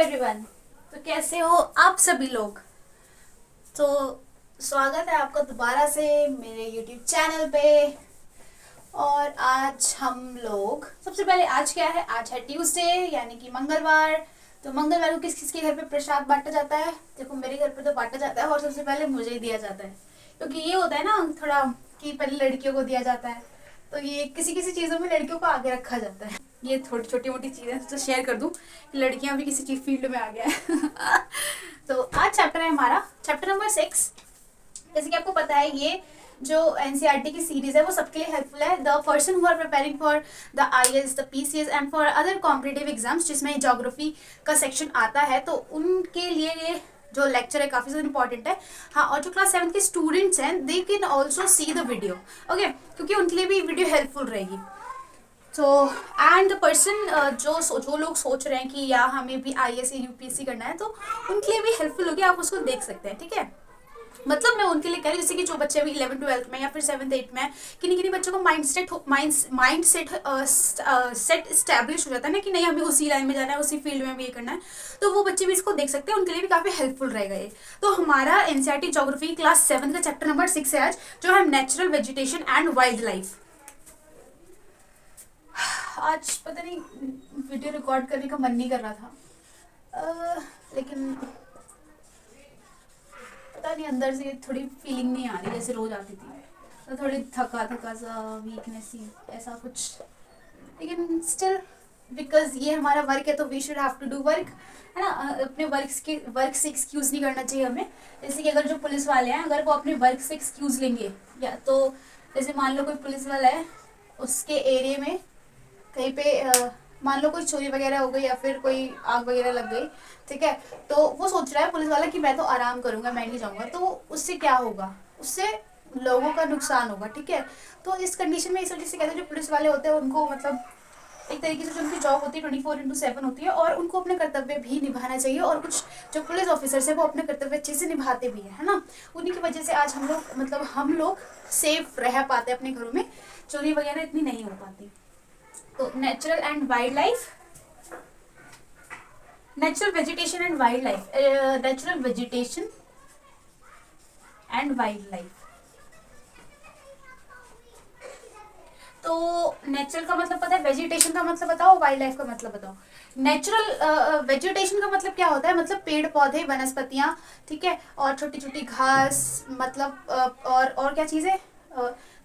Everyone. तो कैसे हो आप सभी लोग। तो स्वागत है आपका दोबारा से मेरे YouTube चैनल पे। और आज हम लोग सबसे पहले आज क्या है, आज है ट्यूसडे यानी कि मंगलवार। तो मंगलवार को किस किस के घर पे प्रसाद बांटा जाता है? देखो मेरे घर पे तो बांटा जाता है और सबसे पहले मुझे ही दिया जाता है, क्योंकि ये होता है ना थोड़ा कि पहले लड़कियों को दिया जाता है, तो ये किसी किसी चीज़ों में लड़कियों को आगे रखा जाता है। ये थोड़ी छोटी मोटी चीज़ें तो शेयर कर दूं कि लड़कियां भी किसी चीज़ फील्ड में आ गया है। तो आज चैप्टर है हमारा चैप्टर नंबर 6। जैसे कि आपको पता है ये जो एनसीईआरटी की सीरीज है वो सबके लिए हेल्पफुल है। The person who are preparing for the IAS, the PCS and for other competitive exams जिसमें ज्योग्राफी का सेक्शन आता है, तो उनके लिए ये जो लेक्चर है काफ़ी ज़्यादा इंपॉर्टेंट है। हाँ, और जो क्लास 7 के स्टूडेंट्स हैं they can also see the video, okay, क्योंकि उनके लिए भी वीडियो हेल्पफुल रहेगी। तो एंड द पर्सन जो लोग सोच रहे हैं कि या हमें भी आईएएस या यूपीएससी करना है, तो उनके लिए भी हेल्पफुल होगी, आप उसको देख सकते हैं, ठीक है। मतलब मैं उनके लिए कह रही हूँ जैसे कि जो बच्चे अभी 11th-12th में या फिर 7th-8th में, किन्हीं किन्हीं बच्चों को माइंड सेट इस्टेब्लिश हो जाता है ना कि नहीं हमें उसी लाइन में जाना है, उसी फील्ड में भी ये करना है, तो वो बच्चे भी इसको देख सकते हैं, उनके लिए भी काफ़ी हेल्पफुल रहेगा ये। तो हमारा एनसीईआरटी ज्योग्राफी क्लास 7 का चैप्टर नंबर 6 है आज, जो है natural vegetation and wild life. आज पता नहीं वीडियो रिकॉर्ड करने का मन नहीं कर रहा था, लेकिन पता नहीं अंदर से थोड़ी फीलिंग नहीं आ रही जैसे रोज आती थी, तो थोड़ी थका थका सा वीकनेस ही ऐसा कुछ, लेकिन स्टिल बिकॉज ये हमारा वर्क है तो we should have to do work, है ना। अपने वर्क से एक्सक्यूज़ नहीं करना चाहिए हमें। जैसे कि अगर जो पुलिस वाले हैं अगर वो अपने वर्क से एक्सक्यूज़ लेंगे, या तो जैसे मान लो कोई पुलिस वाला है उसके एरिया में कहीं पे मान लो कोई चोरी वगैरह हो गई या फिर कोई आग वगैरह लग गई, ठीक है, तो वो सोच रहा है पुलिस वाला कि मैं तो आराम करूंगा, मैं नहीं जाऊंगा, तो उससे क्या होगा, उससे लोगों का नुकसान होगा, ठीक है। तो इस कंडीशन में इस वजह से कहते हैं जो पुलिस वाले होते हैं उनको मतलब एक तरीके से जो उनकी जॉब होती है 24/7 होती है, और उनको अपने कर्तव्य भी निभाना चाहिए, और कुछ जो पुलिस ऑफिसर्स है वो अपने कर्तव्य अच्छे से निभाते भी है ना। उन्हीं की वजह से आज हम लोग सेफ रह पाते हैं अपने घरों में, चोरी वगैरह इतनी नहीं हो पाती। तो natural and wild life, natural vegetation and wild life, natural vegetation and wild life. तो नेचुरल का मतलब पता है, वेजिटेशन का मतलब बताओ, वाइल्ड लाइफ का मतलब बताओ। नेचुरल वेजिटेशन का मतलब क्या होता है, मतलब पेड़ पौधे वनस्पतियाँ, ठीक है, और छोटी छोटी घास, मतलब और क्या चीज़ें,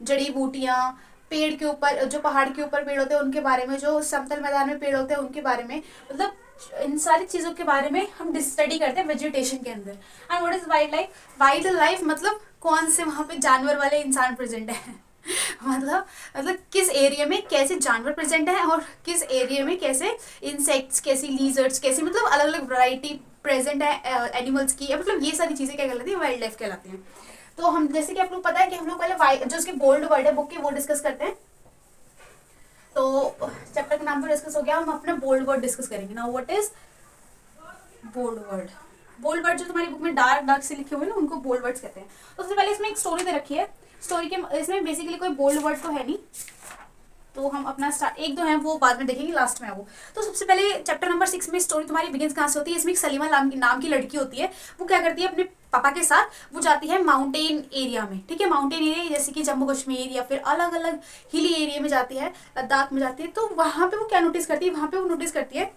जड़ी बूटियाँ, पेड़ के ऊपर जो पहाड़ के ऊपर पेड़ होते हैं उनके बारे में, जो समतल मैदान में पेड़ होते हैं उनके बारे में, मतलब इन सारी चीज़ों के बारे में हम स्टडी करते हैं वेजिटेशन के अंदर। And what is wild life? Wild life मतलब कौन से वहाँ पे जानवर वाले इंसान प्रेजेंट है। मतलब किस एरिया में कैसे जानवर प्रेजेंट है और किस एरिया में कैसे इंसेक्ट्स, कैसी लीजर्ड्स, कैसी मतलब अलग अलग वैरायटी प्रेजेंट है एनिमल्स की, मतलब ये सारी चीज़ें क्या कहलाती है, वाइल्ड लाइफ कहलाती हैं। तो हम जैसे कि आप लोग पता है कि हम लोग पहले जो उसके बोल्ड वर्ड है बुक के वो डिस्कस करते हैं, तो चैप्टर के नाम पर डिस्कस हो गया, हम अपना बोल्ड वर्ड डिस्कस करेंगे। Now what is bold word? Bold word जो तुम्हारी बुक में डार्क से लिखे हुए हैं ना उनको बोल्ड वर्ड्स कहते हैं। तो सबसे पहले इसमें एक स्टोरी दे रखी है, स्टोरी के इसमें बेसिकली कोई बोल्ड वर्ड तो है नहीं, तो हम अपना स्टार्ट एक दो हैं वो बाद में देखेंगे, लास्ट में है वो। तो सबसे पहले चैप्टर नंबर 6 में स्टोरी तुम्हारी बिगिंस कहाँ से होती है। इसमें एक सलीमा नाम की लड़की होती है, वो क्या करती है अपने पापा के साथ, वो जाती है माउंटेन एरिया में, ठीक है, माउंटेन एरिया जैसे कि जम्मू कश्मीर या फिर अलग अलग हिली एरिया में जाती है, लद्दाख में जाती है। तो वहाँ पे वो क्या नोटिस करती है, वहाँ पे वो नोटिस करती है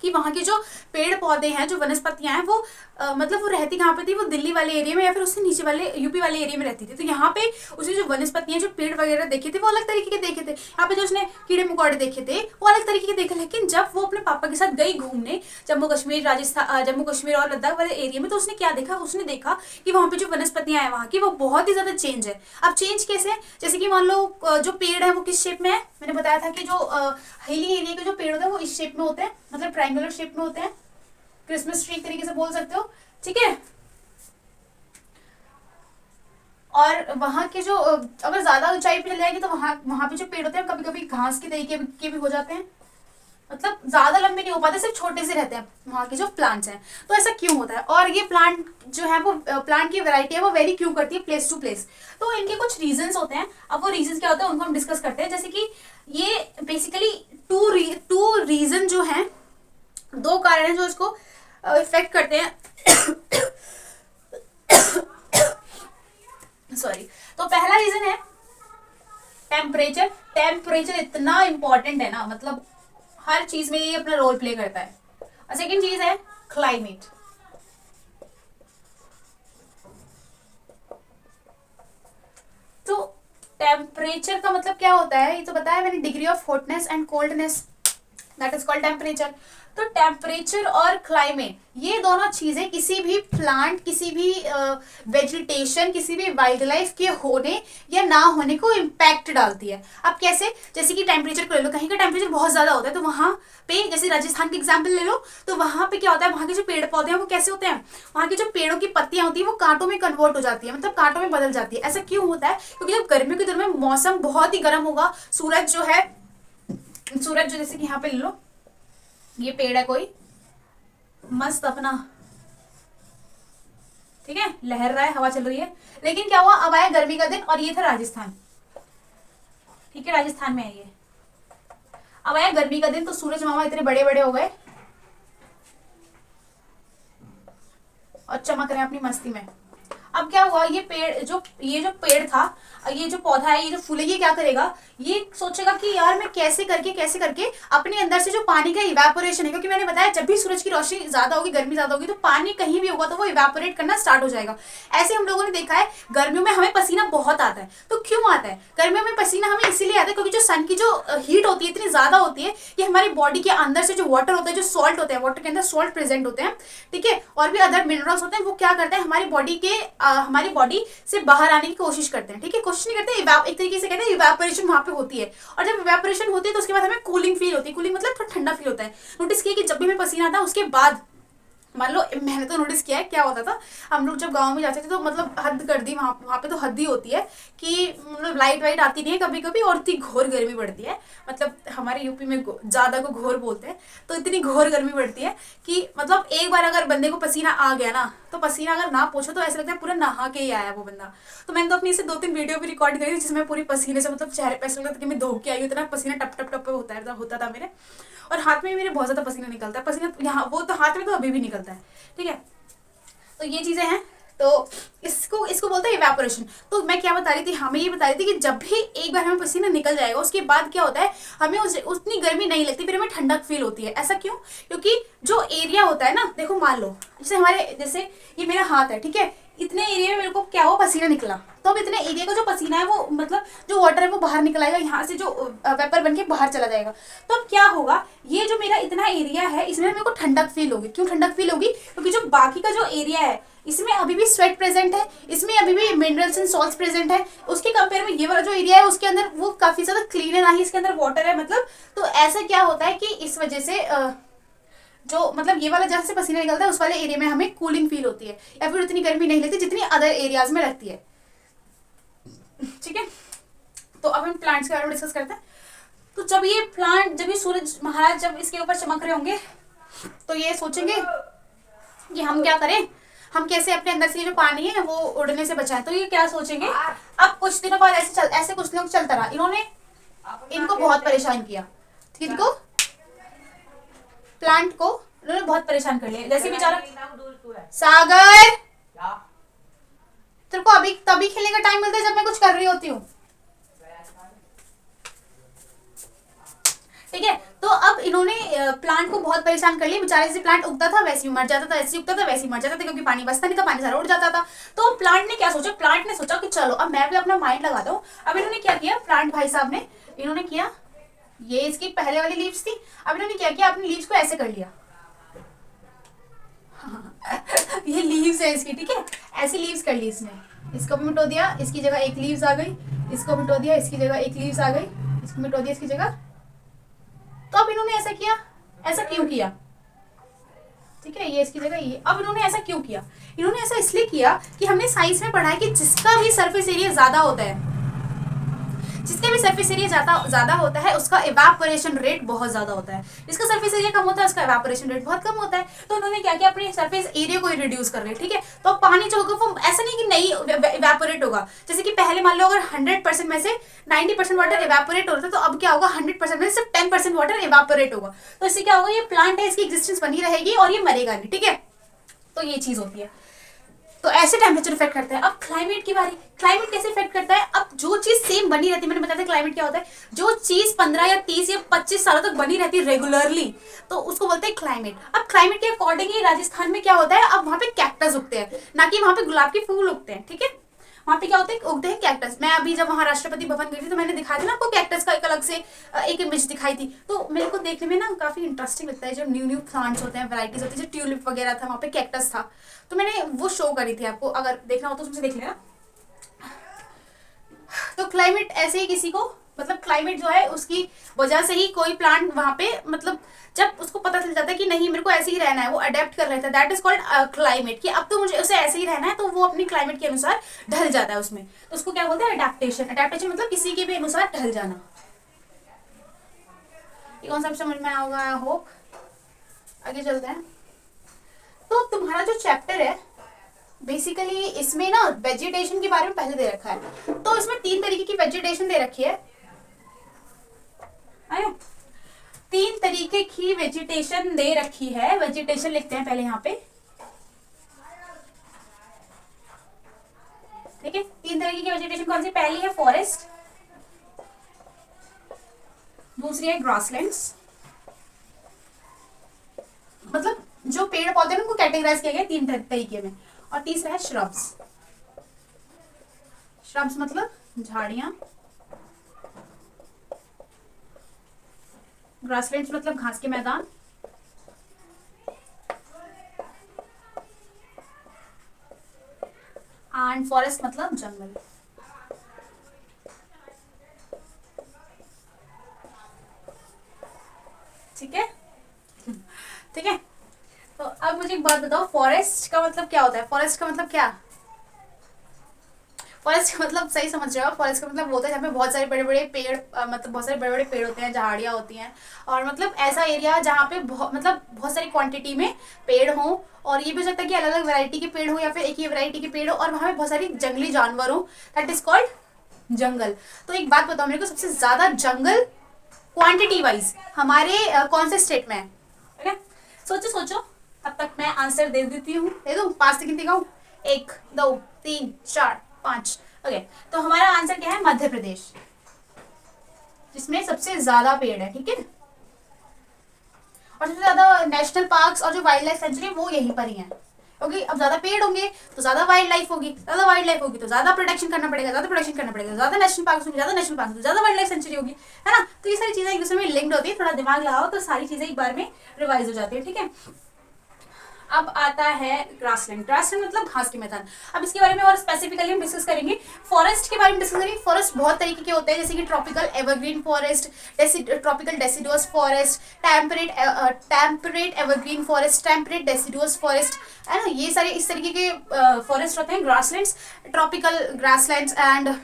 कि वहाँ के जो पेड़ पौधे हैं, जो वनस्पतियाँ हैं, वो मतलब वो रहती कहाँ पे थी, वो दिल्ली वाले एरिया में या फिर उससे नीचे वाले यूपी वाले एरिया में रहती थी। तो यहाँ पे उसने जो वनस्पतियाँ, जो पेड़ वगैरह देखे थे वो अलग तरीके के देखे थे, यहाँ पे जो उसने कीड़े मकोड़े देखे थे वो अलग तरीके के देखे। लेकिन जब वो अपने पापा के साथ गई घूमने जम्मू कश्मीर, राजस्थान, जम्मू कश्मीर और लद्दाख वाले एरिया में, तो उसने क्या देखा, उसने देखा कि वहाँ पे जो वनस्पतियाँ हैं वहाँ की वो बहुत ही ज़्यादा चेंज है। अब चेंज कैसे है, जैसे कि मान लो जो पेड़ है वो किस शेप में है, मैंने बताया था कि जो हिली एरिया के जो पेड़ होते हैं वो इस शेप में होते हैं, मतलब ट्रायंगुलर शेप में होते हैं, क्रिसमस ट्री तरीके से बोल सकते हो, ठीक है। और वहाँ के जो अगर ज्यादा ऊंचाई पे चले जाएंगे तो वहाँ पे जो पेड़ होते हैं कभी कभी घास के तरीके के भी हो जाते हैं, मतलब ज्यादा लंबे नहीं हो पाते, सिर्फ छोटे से रहते हैं वहाँ के जो प्लांट्स हैं। तो ऐसा क्यों होता है, और ये प्लांट जो है वो प्लांट की वैरायटी है वो वेरी क्यों करती है प्लेस टू प्लेस, तो इनके कुछ रीजंस होते हैं। अब वो रीजंस क्या होते हैं उनको हम डिस्कस करते हैं। जैसे कि ये बेसिकली टू रीजन जो है दो कारण हैं जो इसको इफेक्ट करते हैं। सॉरी। तो पहला रीजन है टेम्परेचर। टेम्परेचर इतना इंपॉर्टेंट है ना, मतलब हर चीज में ये अपना रोल प्ले करता है। और सेकंड चीज है क्लाइमेट। तो टेम्परेचर का मतलब क्या होता है, ये तो बताया मैंने, degree of hotness and coldness, that is called temperature. तो टेम्परेचर और क्लाइमेट, ये दोनों चीजें किसी भी प्लांट, किसी भी वेजिटेशन, किसी भी वाइल्ड लाइफ के होने या ना होने को इम्पैक्ट डालती है। अब कैसे, जैसे कि टेम्परेचर को ले लो, कहीं का टेम्परेचर बहुत ज्यादा होता है तो वहां पे, जैसे राजस्थान की एग्जाम्पल ले लो, तो वहां पे क्या होता है, वहां के जो पेड़ पौधे हैं वो कैसे होते हैं, वहां की जो पेड़ों की पत्तियां होती है वो कांटों में कन्वर्ट हो जाती है, मतलब कांटों में बदल जाती है। ऐसा क्यों होता है, क्योंकि जब गर्मियों के दिनों में मौसम बहुत ही गर्म होगा, सूरज जो है, सूरज जो जैसे कि यहाँ पे ले लो, ये पेड़ है कोई मस्त अपना, ठीक है, लहर रहा है, हवा चल रही है, लेकिन क्या हुआ, अब आया गर्मी का दिन और ये था राजस्थान, ठीक है, राजस्थान में है ये। अब आया गर्मी का दिन तो सूरज मामा इतने बड़े बड़े हो गए और चमक रहे हैं अपनी मस्ती में। अब क्या हुआ, ये पेड़ जो पेड़ था, ये जो पौधा है, ये जो फूल है, ये क्या करेगा, ये सोचेगा कि यार मैं कैसे करके अपने अंदर से जो पानी का इवेपोरेशन है, क्योंकि मैंने बताया जब भी सूरज की रोशनी ज्यादा होगी, गर्मी ज्यादा होगी, तो पानी कहीं भी होगा तो वो इवेपोरेट करना स्टार्ट हो जाएगा। ऐसे हम लोगों ने देखा है गर्मियों में हमें पसीना बहुत आता है। तो क्यों आता है गर्मियों में पसीना, हमें इसीलिए आता है क्योंकि जो सन की जो हीट होती है इतनी ज्यादा होती है कि हमारी बॉडी के अंदर से जो वाटर होता है, जो सॉल्ट होता है, वाटर के अंदर सॉल्ट प्रेजेंट होते हैं, ठीक है, और भी अदर मिनरल्स होते हैं, वो क्या करते हैं, हमारी बॉडी से बाहर आने की कोशिश करते हैं, ठीक है, कोशिश नहीं करते, एक तरीके से कहते हैं इवेपोरेशन वहां पे होती है। और जब इवेपोरेशन होती है तो उसके बाद हमें कूलिंग फील होती है। कूलिंग मतलब थोड़ा ठंडा फील होता है। नोटिस किया कि जब भी हमें पसीना आता है उसके बाद, मान लो, मैंने तो नोटिस किया है क्या होता था, हम लोग जब गांव में जाते थे तो मतलब हद कर दी, वहाँ पे तो हद ही होती है कि मतलब लाइट वाइट आती नहीं है कभी कभी, और इतनी घोर गर्मी पड़ती है, मतलब हमारे यूपी में ज्यादा को घोर बोलते हैं, तो इतनी घोर गर्मी पड़ती है कि मतलब एक बार अगर बंदे को पसीना आ गया ना, तो पसीना अगर ना पूछो तो ऐसा लगता है पूरा नहा के ही आया वो बंदा। तो मैंने तो अपनी से 2-3 वीडियो भी रिकॉर्ड करी थी जिसमें पूरी पसीने से, मतलब चेहरे पे ऐसा लगता था कि मैं धो के आई हूँ, इतना पसीना टप टप टप होता था मेरे, और हाथ में मेरे बहुत ज्यादा पसीना निकलता है, पसीना यहाँ, वो तो हाथ में तो अभी भी निकलता है, ठीक है। तो ये चीजें हैं, तो इसको बोलते हैं इवेपोरेशन। तो मैं क्या बता रही थी, हमें ये बता रही थी कि जब भी एक बार हमें पसीना निकल जाएगा उसके बाद क्या होता है, हमें उतनी गर्मी नहीं लगती, फिर हमें ठंडक फील होती है। ऐसा क्यों, क्योंकि जो एरिया होता है ना, देखो मान लो जैसे ये मेरा हाथ है, ठीक है, इतने एरिया में मेरे को क्या हो, पसीना निकला, तो अब इतने एरिया का जो पसीना है वो मतलब जो वाटर है वो बाहर निकल आएगा, यहाँ से जो वेपर बन के बाहर चला जाएगा। तो अब क्या होगा, ये जो मेरा इतना एरिया है इसमें मेरे को ठंडक फील होगी। क्यों ठंडक फील होगी, क्योंकि जो बाकी का जो एरिया है इसमें अभी भी स्वेट प्रेजेंट है, इसमें अभी भी मिनरल्स एंड सॉल्ट्स प्रेजेंट है, उसके कंपेयर में ये वाला जो एरिया है उसके अंदर वो काफी ज्यादा क्लीन है, ना ही इसके अंदर वाटर है, मतलब। तो ऐसा क्या होता है कि इस वजह से जो मतलब ये वाला जहाँ से पसीना निकलता है उस वाले एरिया में हमें कूलिंग फील होती है, या फिर उतनी गर्मी नहीं लगती जितनी अदर एरियाज में लगती है, ठीक है। तो अब हम प्लांट्स के बारे में डिस्कस करते हैं। तो जब ये सूरज महाराज जब इसके ऊपर चमक रहे होंगे तो ये सोचेंगे कि हम क्या करें, हम कैसे अपने अंदर से जो पानी है वो उड़ने से बचाएं। तो ये क्या सोचेंगे, अब कुछ दिनों बाद ऐसे कुछ दिनों चलता रहा, इनको बहुत परेशान किया, ठीक है, प्लांट को उन्होंने बहुत परेशान कर लिया। जैसे बेचारा सागर, तेरे को अभी तभी खेलने का टाइम मिलता है जब मैं कुछ कर रही होती हूँ, ठीक है। तो अब इन्होंने प्लांट को बहुत परेशान कर लिया, बेचारे, जैसे प्लांट उगता था वैसे ही मर जाता था, ऐसे उगता था वैसे ही मर जाता था, क्योंकि पानी बचता नहीं था, पानी सारा उड़ जाता था। तो प्लांट ने क्या सोचा, प्लांट ने सोचा कि चलो अब मैं भी अपना माइंड लगाता हूँ। अब इन्होंने क्या किया, प्लांट भाई साहब ने, इन्होंने किया, ये इसकी पहले वाली लीव्स थी, अब इन्होंने क्या किया, अपनी लीव्स को ऐसे कर लिया ये लीव्स है इसकी, ठीक है, ऐसी लीव्स कर ली इसने, इसको भी मिटो दिया, इसकी जगह एक लीव्स आ गई, इसको मिटो दिया, इसकी जगह एक लीव्स आ गई, इसको मिटो दिया इसकी जगह। तो अब इन्होंने ऐसा किया, ऐसा क्यों किया, ठीक है, ये इसकी जगह ये। अब इन्होंने ऐसा क्यों किया, इन्होंने ऐसा इसलिए किया कि हमने साइंस में पढ़ा है कि जिसका भी सरफेस एरिया ज्यादा होता है, जिसका भी सरफेस एरिया ज्यादा होता है उसका इवेपोरेशन रेट बहुत ज्यादा होता है, जिसका सरफेस एरिया कम होता है उसका इवेपोरेशन रेट बहुत कम होता है। तो उन्होंने क्या किया, अपने सरफेस एरिया को रिड्यूस कर रहे, ठीक है। तो पानी जो होगा वो ऐसा नहीं कि नहीं इवेपोरेट होगा, जैसे कि पहले मान लो अगर 100% में से 90% वाटर इवेपोरेट हो रहा था, तो अब क्या होगा 100% में सिर्फ 10% वाटर इवेपोरेट होगा। तो इससे क्या होगा, ये प्लांट है इसकी एग्जिस्टेंस बनी रहेगी और ये मरेगा नहीं, ठीक है। तो ये चीज होती है। तो ऐसे टेम्परेचर इफेक्ट करता है। अब क्लाइमेट की बारी, क्लाइमेट कैसे इफेक्ट करता है। अब जो चीज सेम बनी रहती है, मैंने बताया था क्लाइमेट क्या होता है, जो चीज 15 या 30 या 25 सालों तक बनी रहती है रेगुलरली, तो उसको बोलते हैं क्लाइमेट। अब क्लाइमेट के अकॉर्डिंग ही राजस्थान में क्या होता है, अब वहां पे कैक्टस उगते हैं, ना कि वहां पे गुलाब के फूल उगते हैं, ठीक है। वहां पे क्या होते हैं, उगते हैं कैक्टस। मैं अभी जब वहां राष्ट्रपति भवन गई थी तो मैंने दिखाया था ना आपको कैक्टस का एक अलग से एक इमेज दिखाई थी। तो मेरे को देखने में ना काफी इंटरेस्टिंग लगता है, जो न्यू प्लांट्स होते हैं, वैरायटीज होती है, जो ट्यूलिप वगैरह था वहां पे कैक्टस था, तो मैंने वो शो करी थी आपको, अगर देखना हो तो उसमें देख लेना। तो क्लाइमेट ऐसे ही किसी को, मतलब क्लाइमेट जो है उसकी वजह से ही कोई प्लांट वहां पे, मतलब जब उसको पता चल जाता है कि नहीं मेरे को ऐसे ही रहना है, वो अडेप्ट कर लेता है, दैट इज कॉल्ड क्लाइमेट, कि अब तो मुझे उसे ऐसे ही रहना है, तो वो अपनी क्लाइमेट के अनुसार ढल जाता है उसमें। तो उसको क्या बोलते हैं, अडेप्टेशन। अडेप्टेशन मतलब किसी के भी अनुसार ढल जाना। ये कॉन्सेप्ट समझ में आया होगा, आई होप। आगे चलते हैं। तो तुम्हारा जो चैप्टर है बेसिकली इसमें ना वेजिटेशन के बारे में पहले दे रखा है। तो इसमें 3 तरीके की वेजिटेशन दे रखी है, 3 तरीके की वेजिटेशन दे रखी है। वेजिटेशन लिखते हैं पहले यहाँ पे, ठीक है। 3 तरीके की वेजिटेशन कौन सी, पहली है फॉरेस्ट, दूसरी है ग्रासलैंड्स, मतलब जो पेड़ पौधे हैं उनको कैटेगराइज किया गया 3 तरीके में, और तीसरा है श्रब्स। श्रब्स मतलब झाड़ियां, ग्रासलैंड्स मतलब घास के मैदान, एंड फॉरेस्ट मतलब जंगल। ठीक है, ठीक है। तो अब मुझे एक बात बताओ, फॉरेस्ट का मतलब क्या होता है। फॉरेस्ट का मतलब क्या, फॉरेस्ट का मतलब सही समझ रहे हो, फॉरेस्ट का मतलब वो होता है जहाँ पे बहुत सारे बड़े बड़े पेड़, मतलब बहुत सारे बड़े बड़े पेड़ होते हैं, झाड़ियाँ होती हैं, और मतलब ऐसा एरिया जहाँ पे मतलब बहुत सारी क्वांटिटी में पेड़ हों, और ये भी हो सकता है कि अलग अलग वैरायटी के पेड़ हो या फिर एक ही वैरायटी के पेड़ हो, और वहाँ पे बहुत सारी जंगली जानवर हो, दैट इज कॉल्ड जंगल। तो एक बात बताओ मेरे को, सबसे ज्यादा जंगल क्वांटिटी वाइज हमारे कौन से स्टेट में है। सोचो सोचो, तब तक मैं आंसर दे देती हूँ, दे दूँ, 5 सेकंड दिखाऊँ, 1 2 3 4 5। ओके, तो हमारा आंसर क्या है, मध्य प्रदेश, जिसमें सबसे ज्यादा पेड़ है, ठीक है। और सबसे ज्यादा नेशनल पार्क्स और जो वाइल्ड लाइफ सेंचुरी वो यहीं पर ही है, क्योंकि अब ज्यादा पेड़ होंगे तो ज्यादा वाइल्ड लाइफ होगी, ज्यादा वाइल्ड लाइफ होगी तो ज्यादा प्रोटेक्शन करना पड़ेगा, ज्यादा प्रोटेक्शन करना पड़ेगा, ज्यादा नेशनल पार्क होंगे, ज्यादा नेशनल पार्क, ज्यादा वाइल्ड लाइफ सेंचुरी होगी, है ना। तो ये सारी चीजें एक दूसरे में लिंक्ड होती है, थोड़ा दिमाग लगाओ तो सारी चीजें एक बार में रिवाइज हो जाती है, ठीक है। अब आता है ग्रासलैंड। ग्रासलैंड मतलब घास के मैदान। अब इसके बारे में और स्पेसिफिकली हम डिस्कस करेंगे। फॉरेस्ट के बारे में डिस्कस करेंगे। फॉरेस्ट बहुत तरीके के होते हैं, जैसे कि tropical evergreen forest, tropical deciduous forest, temperate evergreen forest, temperate deciduous forest, है ना। ये सारे इस तरीके के फॉरेस्ट होते हैं, grasslands, tropical grasslands and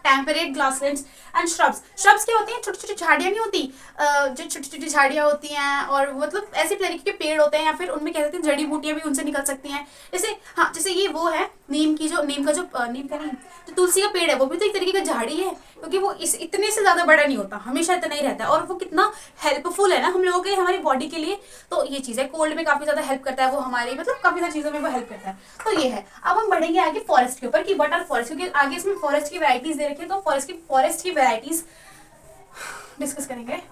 temperate grasslands and shrubs. Shrubs क्या होती हैं, छोटी छोटी झाड़ियाँ नहीं होती, जो छोटी छोटी झाड़ियाँ होती हैं, और मतलब ऐसे तरीके के पेड़ होते हैं, या फिर उनमें कह सकते हैं जड़ी बूटियाँ भी उनसे निकल सकती हैं। जैसे हाँ, जैसे ये वो है नीम का जो नीम का नहीं, जो तुलसी का पेड़ है वो भी तो एक तरीके का झाड़ी है, क्योंकि वो इस इतने से ज्यादा बड़ा नहीं होता, हमेशा इतना ही रहता है, और वो कितना हेल्पफुल है ना हम लोगों के, हमारी बॉडी के लिए। तो ये चीज़ है, कोल्ड में काफी ज्यादा हेल्प करता है वो हमारी, मतलब काफी सारी चीजों में वो हेल्प करता है। तो ये है। अब हम बढ़ेंगे आगे फॉरेस्ट के ऊपर कि व्हाट आर फॉरेस्ट, क्योंकि आगे इसमें फॉरेस्ट की वैरायटीज दे रखी है, तो फॉरेस्ट की वैरायटीज डिस्कस करेंगे।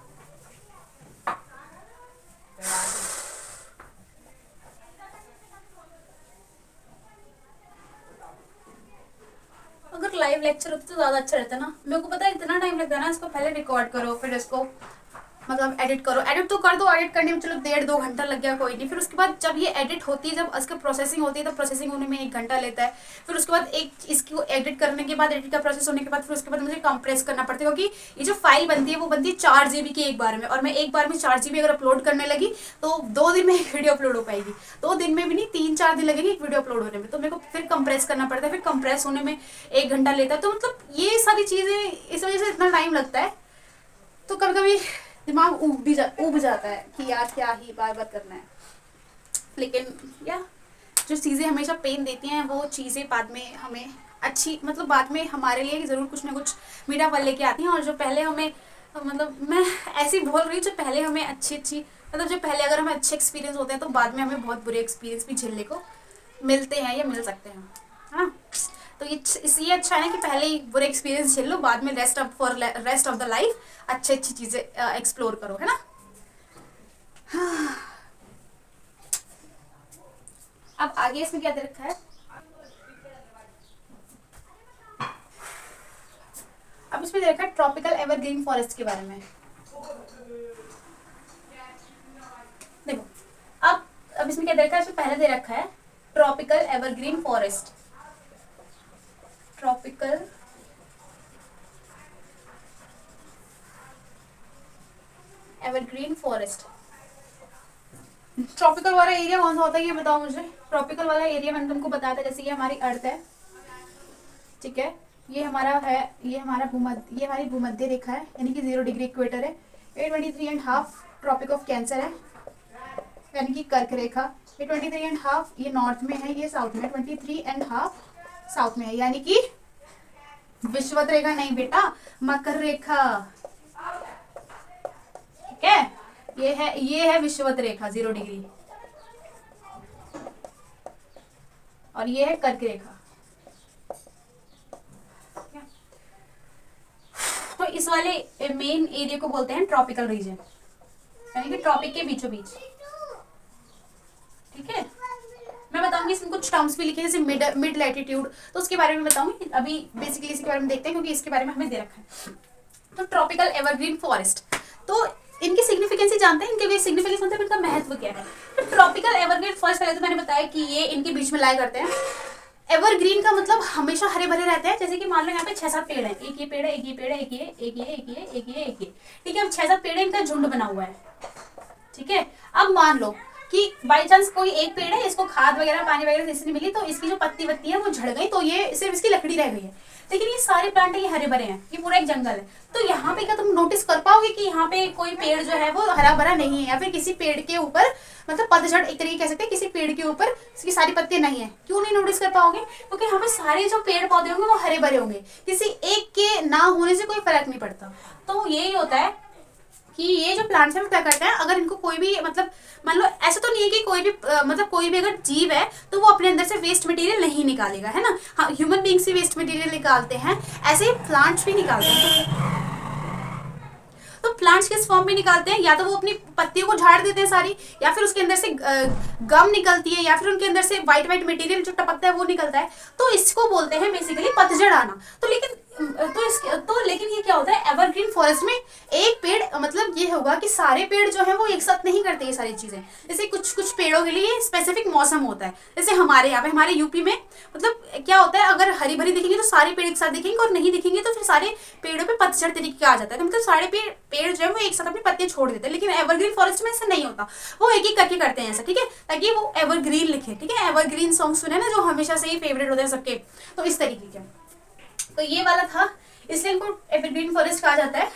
अगर लाइव लेक्चर होता तो ज्यादा अच्छा रहता ना। मेरे को पता है इतना टाइम लगता है ना, इसको पहले रिकॉर्ड करो, फिर इसको मतलब एडिट करो, एडिट तो कर दो, एडिट करने में चलो 1.5-2 घंटा लग गया कोई नहीं, फिर उसके बाद जब ये एडिट होती है, जब उसका प्रोसेसिंग होती है, तो प्रोसेसिंग होने में 1 घंटा लेता है। फिर उसके बाद एक इसको एडिट करने के बाद, एडिट का प्रोसेस होने के बाद, फिर उसके बाद मुझे कंप्रेस करना पड़ता है, क्योंकि ये जो फाइल बनती है वो बनती है 4 GB की एक बार में, और मैं एक बार में 4 GB अगर अपलोड करने लगी तो 2 दिन में एक वीडियो अपलोड हो पाएगी, 2 दिन में भी नहीं, 3-4 दिन लगेंगे एक वीडियो अपलोड होने में, तो मेरे को फिर कंप्रेस करना पड़ता है, फिर कंप्रेस होने में 1 घंटा लेता है। तो मतलब ये सारी चीज़ें इस वजह से इतना टाइम लगता है, तो कभी कभी दिमाग उब जाता है कि यार क्या ही बार बार करना है। लेकिन या जो चीज़ें हमेशा पेन देती हैं वो चीज़ें बाद में हमें अच्छी, मतलब बाद में हमारे लिए ज़रूर कुछ ना कुछ मीठा फल लेके आती हैं। और जो पहले हमें, मतलब मैं ऐसी बोल रही हूँ, जो पहले हमें अच्छी मतलब जो पहले अगर हमें अच्छे एक्सपीरियंस होते हैं, तो बाद में हमें बहुत बुरे एक्सपीरियंस भी झेलने को मिलते हैं या मिल सकते हैं, है ना। तो ये अच्छा है ना कि पहले ही बुरे एक्सपीरियंस झेल लो, बाद में रेस्ट ऑफ द लाइफ अच्छी चीज़ें एक्सप्लोर करो, है ना। अब आगे इसमें क्या दे रखा है, अब इसमें दे रखा है ट्रॉपिकल एवरग्रीन फॉरेस्ट के बारे में। देखो, अब इसमें क्या दे रखा है, इसमें पहले दे रखा है tropical evergreen forest, tropical evergreen forest. Tropical वाला एरिया कौन सा होता है ये बताओ मुझे। ट्रॉपिकल वाला एरिया मैंने तुमको बताया था, जैसे ये हमारी अर्थ है, ठीक है, ये हमारा है, ये हमारी भूमध्य रेखा है, यानी कि 0 डिग्री इक्वेटर है। 23.5 ट्रॉपिक ऑफ कैंसर है, यानी कि कर्क रेखा। ये 23.5 ये नॉर्थ में है, ये साउथ में, 23.5 साउथ में है, यानी कि विषुवत रेखा नहीं बेटा, मकर रेखा, ठीक है। ये है विषुवत रेखा 0 डिग्री, और ये है कर्क रेखा। तो इस वाले मेन एरिया को बोलते हैं ट्रॉपिकल रीजन, यानी कि ट्रॉपिक के बीचों बीच, ठीक है। मैं बताऊंगी इसमें कुछ टर्म्स भी लिखे, जैसे मिड लैटिट्यूड, तो उसके बारे में बताऊंगी। अभी बेसिकली इसके बारे में देखते हैं, क्योंकि इसके बारे में हमें दे रखा है। तो ट्रॉपिकल एवरग्रीन फॉरेस्ट, तो इनकी सिग्निफिकेंस ही जानते हैं, इनके सिग्निफिकेंस मतलब इनका महत्व क्या है। तो ट्रॉपिकल एवरग्रीन फॉरेस्ट, पहले तो मैंने बताया कि ये इनके बीच में लाया करते हैं। एवरग्रीन का मतलब हमेशा हरे भरे रहते हैं, जैसे कि मान लो यहाँ पे 6-7 पेड़ हैं, एक ये पेड़ है, एक ये पेड़ है, एक ये, एक ये, एक ये, एक ये, एक ये, ठीक है। अब 6-7 पेड़ है, इनका झुंड बना हुआ है, ठीक है। अब मान लो कि बाई चांस कोई एक पेड़ है, इसको खाद वगैरह पानी वगैरह इससे नहीं मिली, तो इसकी जो पत्ती वत्ती है वो झड़ गई, तो ये सिर्फ इसकी लकड़ी रह गई है। लेकिन ये सारे प्लांट है, ये हरे भरे हैं, ये पूरा एक जंगल है। तो यहाँ पे क्या तुम नोटिस कर पाओगे कि यहाँ पे कोई पेड़ जो है वो हरा भरा नहीं है, या फिर किसी पेड़ के ऊपर, मतलब पतझड़ एक तरीके कह सकते हैं, किसी पेड़ के ऊपर इसकी सारी पत्तियां नहीं है। क्यों नहीं नोटिस कर पाओगे? क्योंकि यहाँ पे सारे जो पेड़ पौधे होंगे वो हरे भरे होंगे, किसी एक के ना होने से कोई फर्क नहीं पड़ता। तो यही होता है कि ये जो प्लांट्स हैं वो क्या करते हैं, अगर इनको कोई भी, मतलब मान लो ऐसा तो नहीं है कि कोई भी मतलब कोई भी अगर जीव है तो वो अपने अंदर से वेस्ट मटेरियल नहीं निकालेगा, है ना। हाँ, ह्यूमन बीइंग से वेस्ट मटेरियल निकालते हैं, ऐसे ही प्लांट्स भी निकालते हैं। तो प्लांट्स किस फॉर्म में निकालते हैं, या तो वो अपनी पत्तियों को झाड़ देते हैं सारी, या फिर उसके अंदर से गम निकलती है, या फिर उनके अंदर से व्हाइट व्हाइट मटेरियल जो टपकता है वो निकलता है। तो इसको बोलते हैं बेसिकली पतझड़ आना। तो लेकिन ये क्या होता है, एवरग्रीन फॉरेस्ट में एक पेड़, मतलब ये होगा कि सारे पेड़ जो है वो एक साथ नहीं करते ये सारी चीजें। जैसे कुछ कुछ पेड़ों के लिए स्पेसिफिक मौसम होता है, जैसे हमारे यहाँ पे, हमारे यूपी में मतलब क्या होता है, अगर हरी भरी दिखेंगे तो सारे पेड़ एक साथ दिखेंगे, और नहीं दिखेंगे तो फिर सारे पेड़ों पे पतझड़ तरीके का आ जाता है। तो मतलब सारे पेड़ जो है वो एक साथ अपनी पत्तियां छोड़ देते हैं। लेकिन एवरग्रीन फॉरेस्ट में ऐसा नहीं होता, वो एक एक करके करते हैं ऐसा, ठीक है, ताकि वो एवरग्रीन लिखे, ठीक है। एवरग्रीन सॉन्ग सुने ना, जो हमेशा से ही फेवरेट होते हैं सबके, तो इस तरीके के। तो ये वाला था, इसलिए इनको एवरग्रीन फॉरेस्ट कहा जाता है।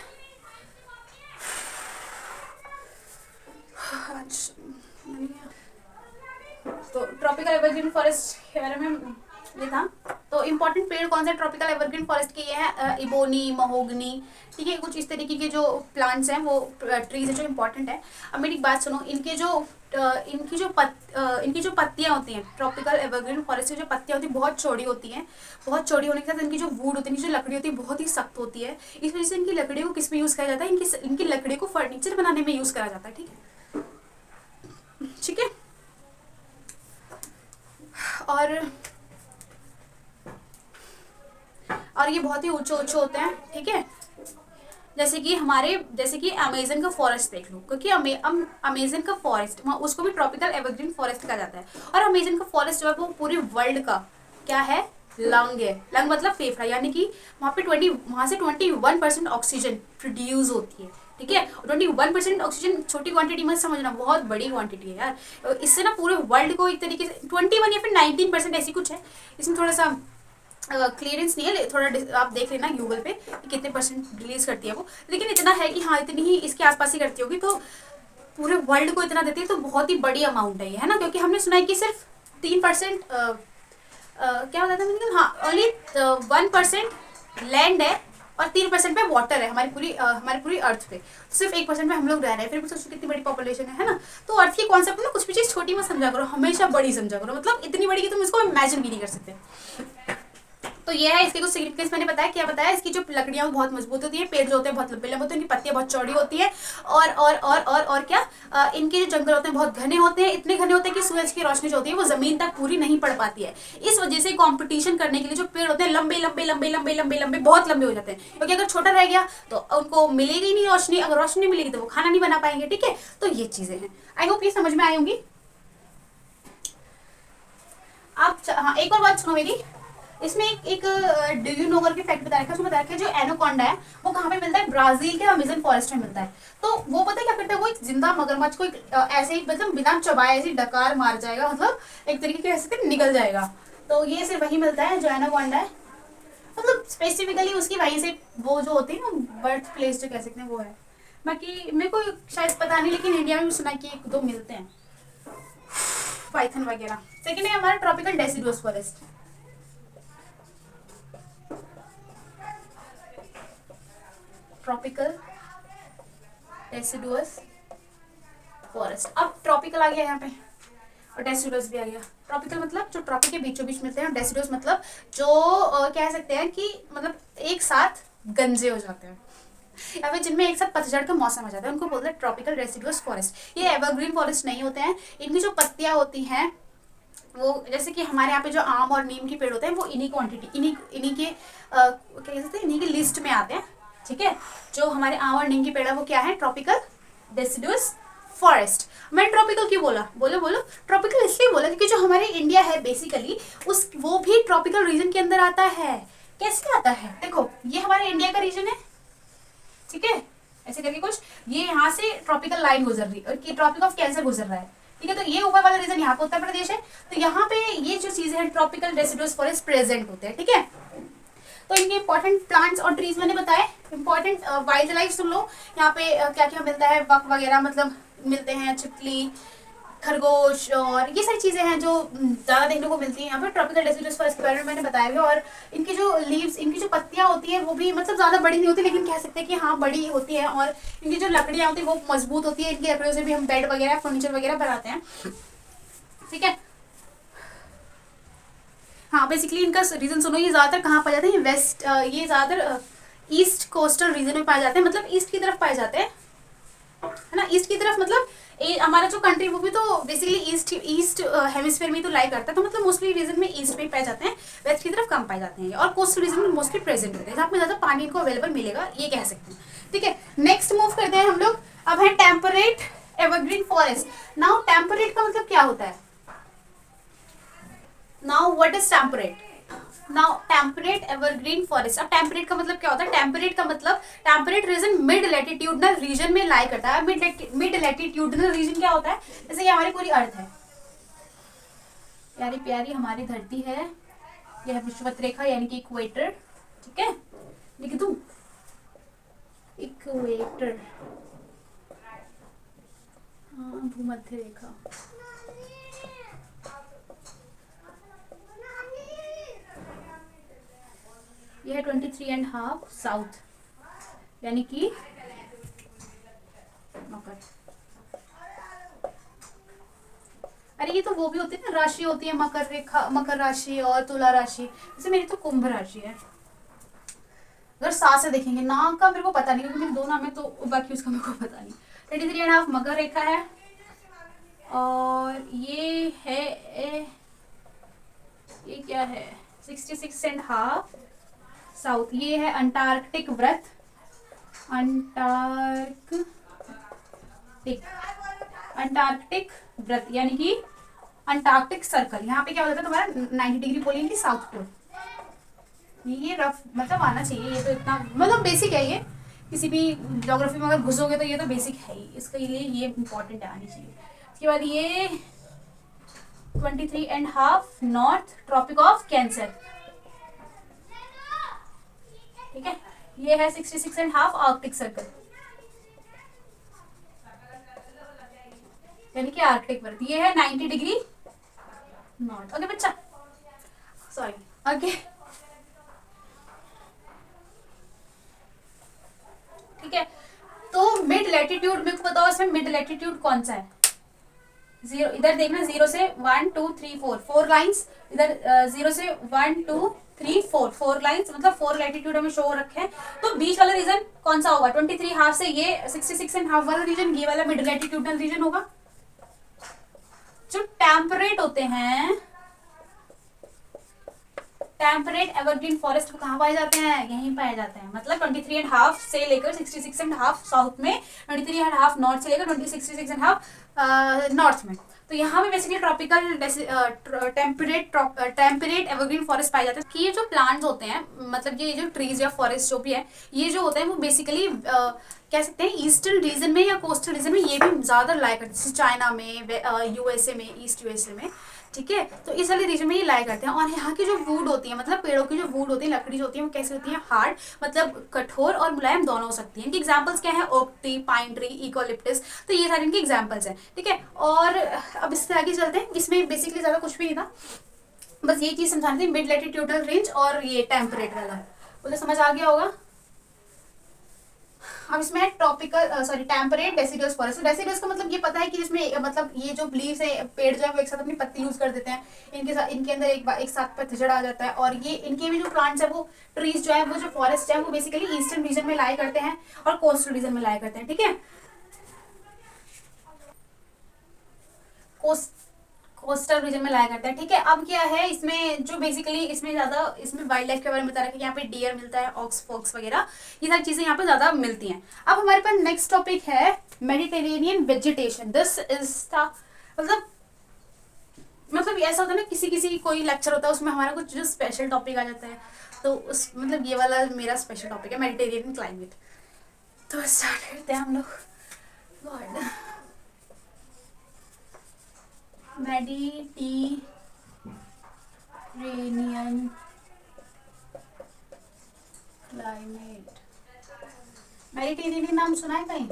तो ट्रॉपिकल एवरग्रीन फॉरेस्ट के बारे में ये था। तो इम्पोर्टेंट पेड़ कौन से ट्रॉपिकल एवरग्रीन फॉरेस्ट के, ये है इबोनी, महोगनी, ठीक है। कुछ इस तरीके के जो प्लांट्स हैं, वो ट्रीज है जो इम्पोर्टेंट है। अब मेरी बात सुनो, इनकी जो पत्तियां होती हैं, ट्रॉपिकल एवरग्रीन फॉरेस्ट की जो पत्तियां होती हैं बहुत चौड़ी होती हैं। बहुत चौड़ी होने के साथ इनकी जो वुड होती है, इनकी जो लकड़ी होती है बहुत ही सख्त होती है। इस वजह से इनकी लकड़ी को किस में यूज़ करा जाता है, इनकी लकड़ी को फर्नीचर बनाने में यूज़ करा जाता है, ठीक है, ठीक है। और ये बहुत ही ऊंचे ऊंचे होते हैं, ठीक है। जैसे कि अमेजन का फॉरेस्ट देख लो, क्योंकि अमेजन का फॉरेस्ट उसको भी ट्रॉपिकल एवरग्रीन फॉरेस्ट कहा जाता है। और अमेजन का फॉरेस्ट जो है वो पूरे वर्ल्ड का क्या है, लंग है। लंग मतलब फेफड़ा, यानी कि वहाँ से 21% ऑक्सीजन प्रोड्यूस होती है। ठीक है, 21% ऑक्सीजन छोटी क्वांटिटी मत समझना, बहुत बड़ी क्वांटिटी है यार। इससे ना पूरे वर्ल्ड को एक तरीके से 21 या फिर 19% ऐसी कुछ है, इसमें थोड़ा सा क्लियरेंस नहीं है, थोड़ा आप देख लेना गूगल पे कितने परसेंट रिलीज करती है वो, लेकिन इतना है कि हाँ इतनी ही इसके आसपास ही करती होगी। तो पूरे वर्ल्ड को इतना देती है, तो बहुत ही बड़ी अमाउंट है ये, है ना। क्योंकि हमने सुना है कि सिर्फ 3% क्या बताया था मैंने, हाँ ओनली 1% लैंड है और 3% पे वाटर है हमारी पूरी अर्थ पे। सिर्फ 1% पे हम लोग रह रहे हैं, फिर भी सोचो कितनी बड़ी पॉपुलेशन है ना। तो अर्थ की कॉन्सेप्ट में कुछ भी चीज़ छोटी मत समझा करो, हमेशा बड़ी समझा करो, मतलब इतनी बड़ी कि तुम इसको इमेजिन भी नहीं कर सकते। तो ये है इसके कुछ सिग्निफिकेंस, मैंने बताया क्या बताया, इसकी जो लकड़ियां वो बहुत मजबूत होती है, पेड़ जो होते हैं बहुत लंबे लंबे होते हैं, इनकी पत्तियां बहुत चौड़ी होती है, और क्या इनके जो जंगल होते हैं बहुत घने होते हैं, इतने घने होते हैं कि सूरज की रोशनी जो होती है वो जमीन तक पूरी नहीं पड़ पाती है। इस वजह से कॉम्पिटिशन करने के लिए जो पेड़ होते हैं लंबे लंबे लंबे लंबे लंबे लंबे बहुत लंबे हो जाते हैं, क्योंकि अगर छोटा रह गया तो उनको मिलेगी नहीं रोशनी, अगर रोशनी नहीं मिलेगी तो वो खाना नहीं बना पाएंगे। ठीक है, तो ये चीजें हैं, आई होप ये समझ में आई होंगी। आप हाँ एक और बात सुनो मेरी, इसमें एक डू यू नो करके फैक्ट बता रखा है, उसमें बता रखा है जो एनाकोंडा है वो कहाँ पे मिलता है, ब्राजील के अमेजन फॉरेस्ट में मिलता है। तो वो पता है क्या करता है, वो एक जिंदा मगरमच्छ को ऐसे ही मतलब बिना चबाए ऐसे डकार मार जाएगा, मतलब एक तरीके के ऐसे निकल जाएगा। तो ये सिर्फ वही मिलता है जो एनाकोंडा है, मतलब स्पेसिफिकली उसकी वहीं से वो जो होती है ना बर्थ प्लेस जो कह सकते हैं वो है। बाकी मेरे को शायद पता नहीं, लेकिन इंडिया में भी सुना कि एक दो मिलते हैं पाइथन वगैरह। सेकेंड है हमारा tropical deciduous forest. Tropical deciduous forest, अब ट्रॉपिकल आ गया यहाँ पे और डेसिडुअस भी आ गया। ट्रॉपिकल मतलब जो ट्रॉपिक के बीचों बीच मिलते हैं, डेसिडुअस मतलब जो कह सकते हैं कि मतलब एक साथ गंजे हो जाते हैं या फिर जिनमें एक साथ पतझड़ का मौसम आ जाता है, उनको बोलते हैं ट्रॉपिकल डेसिडुअस फॉरेस्ट। ये एवरग्रीन फॉरेस्ट नहीं होते हैं, इनकी जो पत्तियां होती हैं वो जैसे कि हमारे यहाँ पे जो आम और नीम के पेड़ होते हैं वो इन्हीं क्वांटिटी इन्हीं के क्या कहते हैं इन्हीं की लिस्ट में आते हैं। ठीक है, जो हमारे आम और नीम के पेड़ है वो क्या है, ट्रॉपिकल डेसिडुअस फॉरेस्ट। मैंने ट्रॉपिकल क्यों बोला, बोलो बोलो, ट्रॉपिकल इसलिए बोला क्योंकि जो हमारे इंडिया है बेसिकली उस वो भी ट्रॉपिकल रीजन के अंदर आता है। कैसे आता है, देखो ये हमारे इंडिया का रीजन है, ठीक है, ऐसे करके कुछ ये यहाँ से ट्रॉपिकल लाइन गुजर रही है और ट्रॉपिक ऑफ कैंसर गुजर रहा है। ठीक है, तो ये ऊपर वाला रीजन यहाँ पे उत्तर प्रदेश है, तो यहाँ पे ये जो चीजें हैं ट्रॉपिकल डेसिडुअस फॉरेस्ट प्रेजेंट होते हैं। ठीक है, तो इनके इंपॉर्टेंट प्लांट्स और ट्रीज मैंने बताए, इंपॉर्टेंट वाइल्ड लाइफ सुन लो। यहाँ पे क्या क्या मिलता है, बक वगैरह मतलब मिलते हैं, छिपकली, खरगोश और ये सारी चीजें हैं जो ज्यादा देखने को मिलती हैं यहाँ पे ट्रॉपिकल डेसिडुअस फॉरेस्ट के बारे में मैंने बताया भी। और इनकी जो लीव्स, इनकी जो पत्तियां होती हैं वो भी मतलब ज्यादा बड़ी नहीं होती, लेकिन कह सकते हैं कि हाँ बड़ी होती है। और इनकी जो लकड़ियां होती है वो मजबूत होती है, इनकी लकड़ियों से भी हम बेड वगैरह फर्नीचर वगैरह बनाते हैं। ठीक है, हाँ बेसिकली इनका रीजन सुनो, ये ज्यादातर कहाँ पाए जाते हैं, वेस्ट, ये ज्यादातर ईस्ट कोस्टल रीजन में पाए जाते हैं, मतलब ईस्ट की तरफ पाए जाते हैं, है ना। ईस्ट की तरफ मतलब हमारा जो कंट्री वो भी तो बेसिकली ईस्ट हेमिस्फीयर में तो लाई करता है, तो मतलब मोस्टली रीजन में ईस्ट में पाए जाते हैं, वेस्ट की तरफ कम पाए जाते हैं, और कोस्टल रीजन में मोस्टली प्रेजेंट होते हैं, जहाँ पे ज्यादा पानी इनको अवेलेबल मिलेगा, ये कह सकते हैं। ठीक है, नेक्स्ट मूव करते हैं हम लोग, अब है temperate evergreen forest. Now temperate का मतलब क्या होता है, now what is temperate, now temperate evergreen forest. अब टेम्परेट का मतलब क्या होता है, टेम्परेट का मतलब temperate region mid latitudinal region में लाई करता है। मिड लैटिट्यूडनल रीजन क्या होता है, जैसे ये हमारी पूरी अर्थ है, प्यारी प्यारी हमारी धरती है, यह है विषुवत रेखा यानी कि इक्वेटर। ठीक है, लिख दूं इक्वेटर, हाँ भूमध्य रेखा। यह है 23.5 साउथ यानी कि मकर। अरे ये तो वो भी होती है ना, राशि होती है मकर रेखा, मकर राशि और तुला राशि, जैसे मेरी तो कुंभ राशि है। अगर साथ से देखेंगे, नाम का मेरे को पता नहीं क्योंकि मेरे दो नाम है, तो बाकी उसका मेरे को पता नहीं। 23.5 मकर रेखा है, और ये है ये क्या है 66.5 साउथ, ये है अंटार्कटिक व्रत, अंटार्कटिक, अंटार्कटिक वृत्त यानी कि अंटार्कटिक सर्कल। यहाँ पे क्या हो जाता है तुम्हारा 90 डिग्री पोलिंग की साउथ पोल। ये रफ मतलब आना चाहिए, ये तो इतना मतलब बेसिक है ये, किसी भी ज्योग्राफी में अगर घुसोगे तो ये तो बेसिक है ही, इसके लिए ये इंपॉर्टेंट आनी चाहिए। उसके बाद ये 23.5 नॉर्थ ट्रॉपिक ऑफ कैंसर, ठीक है। ये है 66.5 आर्कटिक सर्कल यानी कि आर्कटिक वर्ग। ये है 90 डिग्री नॉर्थ। ओके बच्चा, सॉरी ओके, ठीक है। तो मिड लैटिट्यूड मेरे को बताओ इसमें मिड लैटिट्यूड कौन सा है? जीरो, इधर देखना 0 से 1 2 3 4 4 लाइंस, इधर 0 से 1 2 3 4 4 लाइंस, मतलब 4 लैटिट्यूड हमें शो रखे हैं। तो बीच वाला रीजन कौन सा होगा? 23.5 से ये 66.5 वाला रीजन, ये वाला मिड लैटिट्यूडनल रीजन होगा। जो टेम्परेट होते हैं, टेम्परेट एवरग्रीन फॉरेस्ट कहाँ पाए जाते हैं? यहीं पाए जाते हैं। मतलब 23.5 से लेकर 66.5 साउथ में, 23.5 नॉर्थ से लेकर 66.5 नॉर्थ में। तो यहाँ पे basically tropical temperate evergreen forest पाए जाते हैं। कि ये जो प्लांट्स होते हैं, मतलब ये जो ट्रीज या फॉरेस्ट जो भी है, ये जो होता है वो बेसिकली कह सकते हैं ईस्टर्न रीजन में या कोस्टल रीजन में ये भी ज्यादा लाया करते हैं, जैसे चाइना में, यूएसए में, ईस्ट यूएसए में, ठीक है। तो इस वाले रीजन में ये लाया करते हैं। और यहाँ की जो वुड होती है, मतलब पेड़ों की जो वुड होती है, लकड़ी जो होती है, वो कैसे होती है? हार्ड, मतलब कठोर और मुलायम दोनों हो सकती है। इनकी एग्जांपल्स क्या है? Oak tree, pine tree, eucalyptus. तो ये सारे इनके एग्जांपल्स हैं, ठीक है। और अब इससे आगे चलते हैं। इसमें बेसिकली ज्यादा कुछ भी नहीं था, बस ये चीज समझानी थी, मिड लैटिट्यूडनल रेंज और ये टेम्परेट वाला, मुझे समझ आ गया होगा। अब इसमें tropical sorry temperate deciduous forest. Deciduous का मतलब ये पता है कि इसमें मतलब ये जो लीव्स है, पेड़ जो है वो एक साथ अपनी पत्ती यूज कर देते हैं, इनके साथ इनके अंदर एक साथ पतझड़ आ जाता है। और ये इनके भी जो प्लांट्स है, वो ट्रीज जो है, वो जो फॉरेस्ट है, वो बेसिकली ईस्टर्न रीजन में लाया करते हैं और कोस्टल रीजन में लाया करते हैं, ठीक है। कोस्टल रीजन में लाया करता है, ठीक है। अब क्या है इसमें, जो बेसिकली इसमें ज्यादा इसमें वाइल्ड लाइफ के बारे में बता रहा है कि यहाँ पे डियर मिलता है, ऑक्स फॉक्स वगैरह, ये सारी चीजें यहाँ पे ज्यादा मिलती हैं। अब हमारे पास नेक्स्ट टॉपिक है Mediterranean vegetation. This is the मतलब ऐसा होता है ना, किसी किसी कोई लेक्चर होता है उसमें हमारा कुछ जो स्पेशल टॉपिक आ जाता है, तो उस मतलब ये वाला मेरा स्पेशल टॉपिक है, मेडिटेरेनियन क्लाइमेट। तो स्टार्ट करते हैं हम लोग। God, Mediterranean climate. मेडिटेरेनियन नाम सुना है कहीं?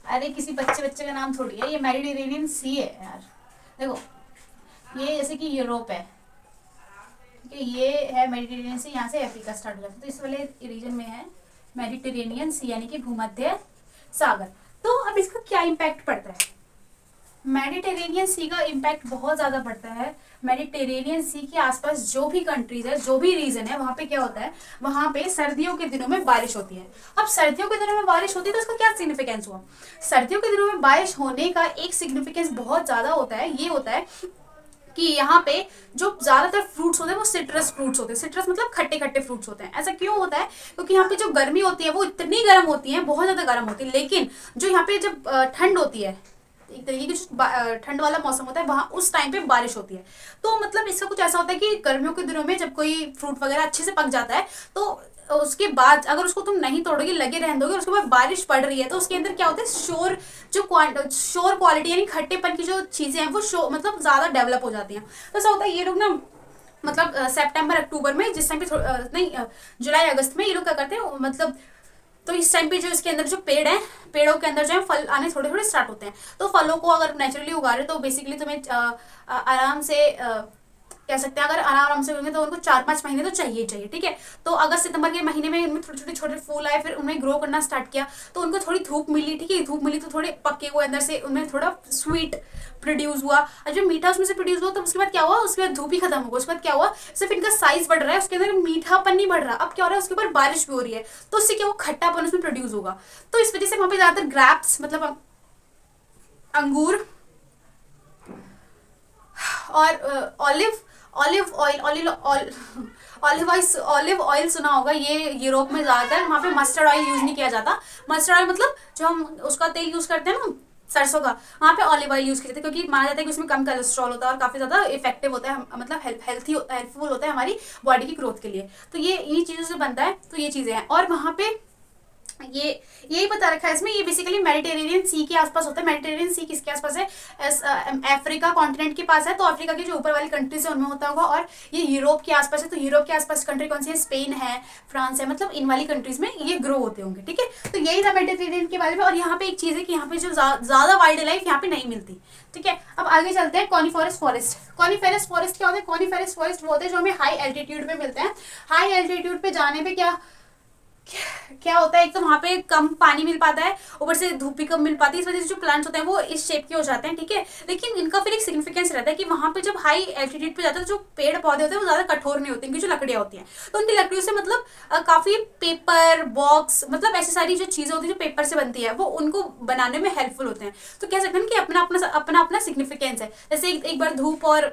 अरे किसी बच्चे का नाम थोड़ी है ये, मेडिटेरेनियन सी है यार। देखो ये जैसे कि यूरोप है, ठीक है, ये है मेडिटेरेनियन सी, यहाँ से अफ्रीका स्टार्ट हो जाता है, तो इस वाले रीजन में है मेडिटेरेनियन सी यानी कि भूमध्य सागर। तो अब इसका क्या इम्पैक्ट पड़ता है? मेडिटेरेनियन सी का इम्पैक्ट बहुत ज्यादा पड़ता है। मेडिटेरेनियन सी के आसपास जो भी कंट्रीज है, जो भी रीजन है, वहां पे क्या होता है? वहां पे सर्दियों के दिनों में बारिश होती है। अब सर्दियों के दिनों में बारिश होती है तो इसका क्या सिग्निफिकेंस हुआ? सर्दियों के दिनों में बारिश होने का एक सिग्निफिकेंस बहुत ज्यादा होता है, ये होता है कि यहाँ पे जो ज्यादातर फ्रूट्स होते हैं वो सिट्रस फ्रूट्स होते हैं। सिट्रस मतलब खट्टे खट्टे फ्रूट्स होते हैं। ऐसा क्यों होता है? क्योंकि यहाँ पे जो गर्मी होती है वो इतनी गर्म होती है, बहुत ज्यादा गर्म होती है, लेकिन जो यहाँ पे जब ठंड होती है, एक तरीके की ठंड वाला मौसम होता है, वहां उस टाइम पे बारिश होती है। तो मतलब इसका कुछ ऐसा होता है कि गर्मियों के दिनों में जब कोई फ्रूट वगैरह अच्छे से पक जाता है, तो उसके बाद अगर उसको तुम नहीं तोड़ोगे, लगे रहने दोगे, उसके बाद बारिश पड़ रही है, तो उसके अंदर क्या होता है? शोर क्वालिटी यानी खट्टेपन की जो चीजें हैं वो मतलब ज्यादा डेवलप हो जाती हैं। तो ऐसा होता है, ये लोग ना मतलब सितंबर अक्टूबर में, जिस टाइम पे नहीं जुलाई अगस्त में ये लोग क्या करते हैं, मतलब तो इस टाइम पे जो इसके अंदर जो पेड़ है, पेड़ों के अंदर जो है फल आने थोड़े थोड़े स्टार्ट होते हैं। तो फलों को अगर नेचुरली उगा रहे तो बेसिकली तुम्हें आराम से कह सकते हैं, अगर आराम से होंगे तो उनको 4-5 महीने तो चाहिए चाहिए, ठीक है। तो अगस्त सितंबर के महीने में उनमें छोटे छोटे फूल आए, फिर उन्हें ग्रो करना स्टार्ट किया, तो उनको थोड़ी धूप मिली, ठीक है। धूप मिली तो थोड़े पक्के हुए अंदर से, उनमें थोड़ा स्वीट प्रोड्यूस हुआ, और जब मीठा उसमें से प्रोड्यूस हुआ तो उसके बाद क्या हुआ? उसके बाद धूप ही खत्म हो गया। उसके बाद क्या हुआ? सिर्फ इनका साइज बढ़ रहा है, उसके अंदर मीठापन नहीं बढ़ रहा। अब क्या हो रहा है? उसके ऊपर बारिश भी हो रही है, तो उससे क्या हुआ? खट्टापन उसमें प्रोड्यूस होगा। तो इस वजह से वहां पे ज्यादातर ग्रैप्स मतलब अंगूर और ऑलिव ऑयल ऑलिव ऑयल सुना होगा, ये यूरोप में ज़्यादातर, वहाँ पे मस्टर्ड ऑयल यूज़ नहीं किया जाता। मस्टर्ड ऑयल मतलब जो हम उसका तेल यूज़ करते हैं ना सरसों का, वहाँ पे ऑलिव ऑयल यूज़ किया जाता है, क्योंकि माना जाता है कि उसमें कम कोलेस्ट्रॉल होता है और काफ़ी ज़्यादा इफेक्टिव होता है, मतलब हेल्पफुल होता है हमारी बॉडी की ग्रोथ के लिए। तो ये इन्हीं चीज़ों से बनता है, तो ये चीज़ें हैं। और वहाँ पे ये यही बता रखा है इसमें, ये बेसिकली मेडिटेरेनियन सी के आसपास होता है। मेडिटेरेनियन सी किसके आसपास है? अफ्रीका कॉन्टिनेंट के पास है, तो अफ्रीका की जो ऊपर वाली कंट्रीज है उनमें होता होगा। और ये यूरोप के आसपास है, तो यूरोप के आसपास कंट्री कौन सी है? स्पेन है, फ्रांस है, मतलब इन वाली कंट्रीज में ये ग्रो होते होंगे, ठीक है। तो यही था मेडिटेरेनियन के बारे में। और यहाँ पे एक चीज़ है कि यहाँ पे जो ज़्यादा वाइल्ड लाइफ यहाँ पे नहीं मिलती, ठीक है। अब आगे चलते हैं। Coniferous forest. कॉनिफेरस फॉरेस्ट क्या होता है? कॉनिफेरस फॉरेस्ट वो होते हैं जो हमें हाई एल्टीट्यूड पे मिलते हैं। हाई एल्टीट्यूड पे जाने पे क्या होता है? एक तो वहाँ पे कम पानी मिल पाता है, ऊपर से धूप भी कम मिल पाती है, इस वजह से जो प्लांट्स होते हैं वो इस शेप के हो जाते हैं, ठीक है। लेकिन इनका फिर एक सिग्निफिकेंस रहता है कि वहाँ पे जब हाई एल्टीट्यूड पे जाता है तो जो पेड़ पौधे होते हैं वो ज़्यादा कठोर नहीं होते, इनकी जो लकड़ियाँ होती हैं तो उनकी लकड़ियों से मतलब काफ़ी पेपर बॉक्स, मतलब ऐसी सारी जो चीज़ें होती है जो पेपर से बनती है वो उनको बनाने में हेल्पफुल होते हैं। तो कह सकते हैं कि अपना अपना सिग्निफिकेंस है। जैसे एक बार धूप और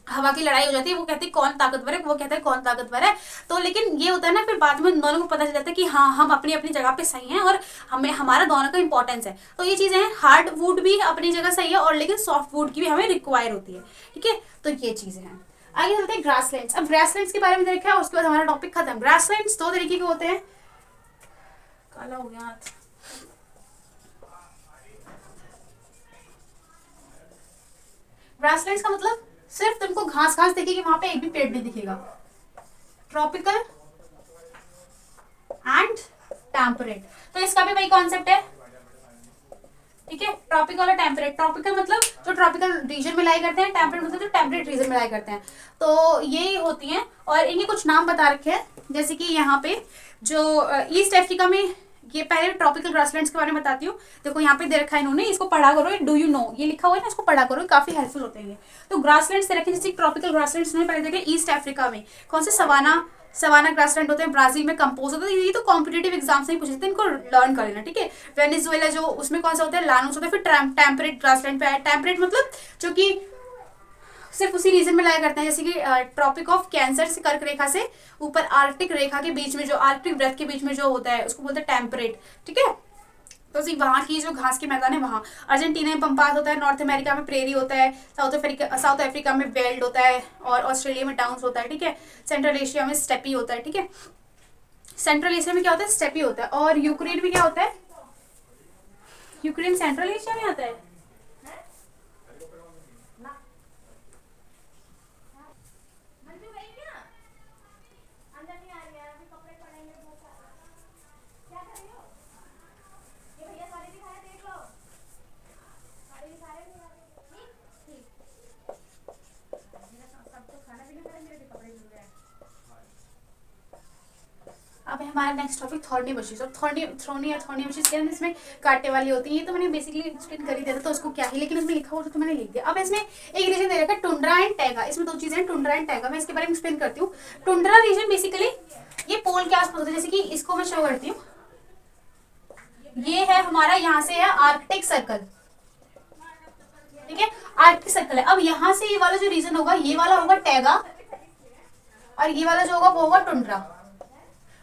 हवा की लड़ाई हो जाती है, वो कहते हैं कौन ताकतवर है, वो कहता है कौन ताकतवर है। तो लेकिन ये होता है ना, फिर बाद में दोनों को पता चल जाता है कि हाँ हम अपनी अपनी जगह पे सही हैं और हमें हमारा दोनों का इंपॉर्टेंस है। तो ये चीज़ें हैं। हार्ड वुड भी अपनी जगह सही है और लेकिन सॉफ्ट वुड की भी हमें रिक्वायर होती है, ठीक है। तो ये चीज़ें हैं। आगे चलते हैं ग्रासलैंड्स। अब ग्रासलैंड्स के बारे में देखा है, उसके बाद हमारा टॉपिक खत्म। ग्रासलैंड्स दो तरीके के होते हैं। काला हो गया हाथ। ग्रासलैंड्स का मतलब सिर्फ तुमको घास घास दिखेगी, वहां पे एक भी पेड़ नहीं दिखेगा। ट्रॉपिकल एंड टेम्परेट, तो इसका भी वही कॉन्सेप्ट है, ठीक है। ट्रॉपिकल और टेम्परेट। ट्रॉपिकल मतलब जो ट्रॉपिकल रीजन में लाई करते हैं, टेम्परेट मतलब जो टेम्परेट रीजन में लाई करते हैं। तो ये होती हैं और इनके कुछ नाम बता रखे हैं, जैसे कि यहाँ पे जो ईस्ट अफ्रीका में, ये पहले ट्रॉपिकल ग्रासलैंड्स के बारे में बताती हूँ। देखो यहाँ पे दे रखा है इन्होंने, इसको पढ़ा करो, डू यू नो ये लिखा हुआ है ना, इसको पढ़ा करो, काफी हेल्पफुल होते हैं ये। तो ग्रासलैंड्स दे रखे, जैसे ट्रॉपिकल ग्रासलैंड्स उन्होंने पहले देखे ईस्ट अफ्रीका में। कौन से? सवाना ग्रासलैंड होते हैं, ब्राजील में कंपोज होता है। ये तो कॉम्पिटेटिव एग्जाम से ही पूछते हैं, इनको लर्न कर लेना, ठीक है। वेनेजुएला जो उसमें कौन सा होता है? लानोस होता है। फिर टेम्परेट ग्रासलैंड पे आया। टेम्परेट मतलब जो कि सिर्फ उसी रीजन में लाया करते हैं, जैसे कि ट्रॉपिक ऑफ कैंसर से कर्क रेखा से ऊपर आर्कटिक रेखा के बीच में, जो आर्कटिक वृत्त के बीच में जो होता है उसको बोलते हैं टेम्परेट, ठीक है। तो वहाँ की जो घास के मैदान है वहाँ। अर्जेंटीना में पंपास होता है, नॉर्थ अमेरिका में प्रेरी होता है, साउथ अफ्रीका में वेल्ड होता है और ऑस्ट्रेलिया में डाउन्स होता है, ठीक है। सेंट्रल एशिया में स्टेपी होता है, ठीक है। सेंट्रल एशिया में क्या होता है? स्टेपी होता है। और यूक्रेन में क्या होता है? यूक्रेन सेंट्रल एशिया में आता है। अब हमारा नेक्स्ट टॉपिक थॉर्नी बशीज। और थॉर्नी बशीज क्या है? इसमें कांटे वाली होती है। ये तो मैंने बेसिकली एक्सप्लेन कर ही दिया था, तो उसको क्या ही, लेकिन उसमें लिखा हुआ तो मैंने लिख दिया। अब इसमें एक रीजन दे रखा है टुंड्रा एंड टैगा। इसमें दो चीजें हैं, टुंड्रा एंड टैगा। मैं इसके बारे में एक्सप्लेन करती हूँ। टुंड्रा रीजन बेसिकली ये पोल के आसपास होता है, जैसे कि इसको मैं शो करती हूँ। ये है हमारा, यहाँ से है आर्कटिक सर्कल, ठीक है। आर्कटिक सर्कल है। अब यहाँ से ये वाला जो रीजन होगा, ये वाला होगा टैगा और ये वाला जो होगा वो होगा टुंड्रा।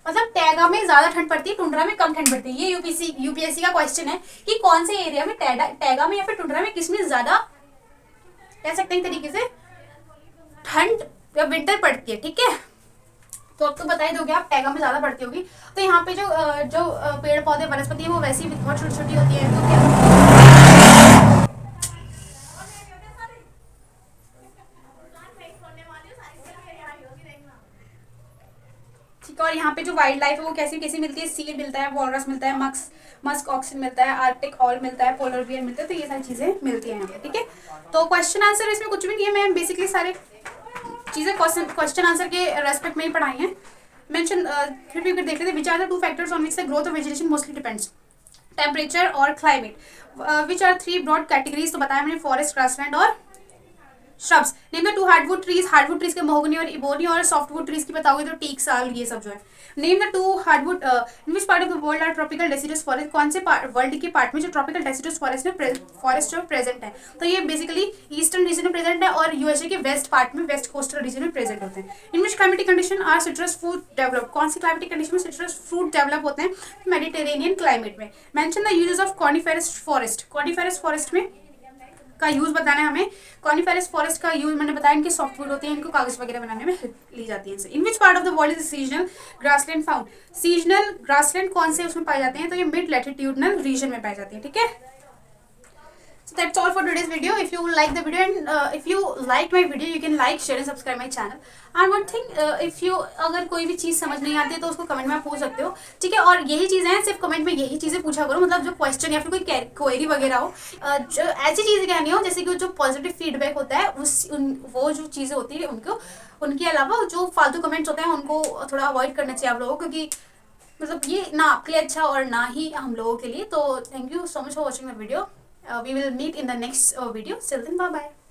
मतलब टैगा में ज्यादा ठंड पड़ती है, टुंड्रा में कम ठंड पड़ती है। ये यूपीएससी का क्वेश्चन है कि कौन से एरिया में टैगा में या फिर टुंड्रा में किसमें ज्यादा, कह सकते हैं तरीके से, ठंड या विंटर पड़ती है, ठीक है। तो अब तो बता ही दोगे आप, टैगा में ज्यादा पड़ती होगी। तो यहाँ पे जो पेड़ पौधे वनस्पति है वो वैसे ही बहुत छोटी छोटी होती है, तो ठीक है। और यहाँ पे जो वाइल्ड लाइफ है वो कैसी कैसी मिलती है? सील मिलता है, वॉलरस मिलता है, मस्क ऑक्सिन मिलता है, आर्कटिक ऑल मिलता है, पोलर बियर मिलता है। तो ये सारी चीजें मिलती है यहाँ पे, ठीक है। तो क्वेश्चन आंसर इसमें कुछ भी नहीं है, मैं बेसिकली सारे चीजें क्वेश्चन आंसर के रेस्पेक्ट में ही पढ़ाई हैं। मेंशन फिर भी देख लेते हैं। Which are the two factors on which the growth of vegetation mostly depends? Temperature और climate. Which are three broad categories? तो बताया मैंने, फॉरेस्ट, ग्रासलैंड और shrubs. Name the two hardwood trees के मोहगनी और इबोनी। और सॉफ्टवुड ट्रीज की बताओगे तो टीक, साल, ये सब जो है। Name the two hardwood in which part of the world are tropical deciduous forest? कौन से वर्ल्ड के पार्ट में जो ट्रॉपिकल डेसिडस फॉरेस्ट जो प्रेजेंट है? तो ये बेसिकली ईस्टर्न रीजन में प्रेजेंट है और और यूएसए के वेस्ट पार्ट में, वेस्ट कोस्टल रीजन में प्रेजेंट होते हैं। In which climatic condition are citrus fruit develop, कौन सी क्लाइमेटिक कंडीशन में सिट्रस फ्रूट डेवलप होते हैं? मेडिटेरेनियन क्लाइमेट में। Mention the uses of coniferous forest, coniferous forest में का यूज बताना है हमें। कॉनिफेरस फॉरेस्ट का यूज मैंने बताया, इनके सॉफ्टवुड होते हैं, इनको कागज वगैरह बनाने में हेल्प ली जाती है। In which part of the world is seasonal grassland found, seasonal grassland कौन से उसमें पाए जाते हैं? तो ये मिड लैटिट्यूडनल रीजन में पाए जाते हैं, ठीक है। So that's all for today's video. If you like the video and if you liked my video, you can like, share and subscribe my channel. And one thing, if you अगर कोई भी चीज़ समझ नहीं आती है तो उसको कमेंट में पूछ सकते हो, ठीक है। और यही चीज़ें हैं, सिर्फ कमेंट में यही चीज़ें पूछा करो, मतलब जो क्वेश्चन या फिर कोई क्वेरी वगैरह हो, जो ऐसी चीज़ें कहनी हो जैसे कि जो पॉजिटिव फीडबैक होता है वो जो चीज़ें होती है उनको, उनके अलावा जो फालतू कमेंट्स होते हैं उनको थोड़ा अवॉइड करना चाहिए आप लोगों को, क्योंकि मतलब ये ना आपके लिए अच्छा और ना ही हम लोगों के लिए। तो thank you so much for watching the video. We will meet in the next video. Till then, bye bye.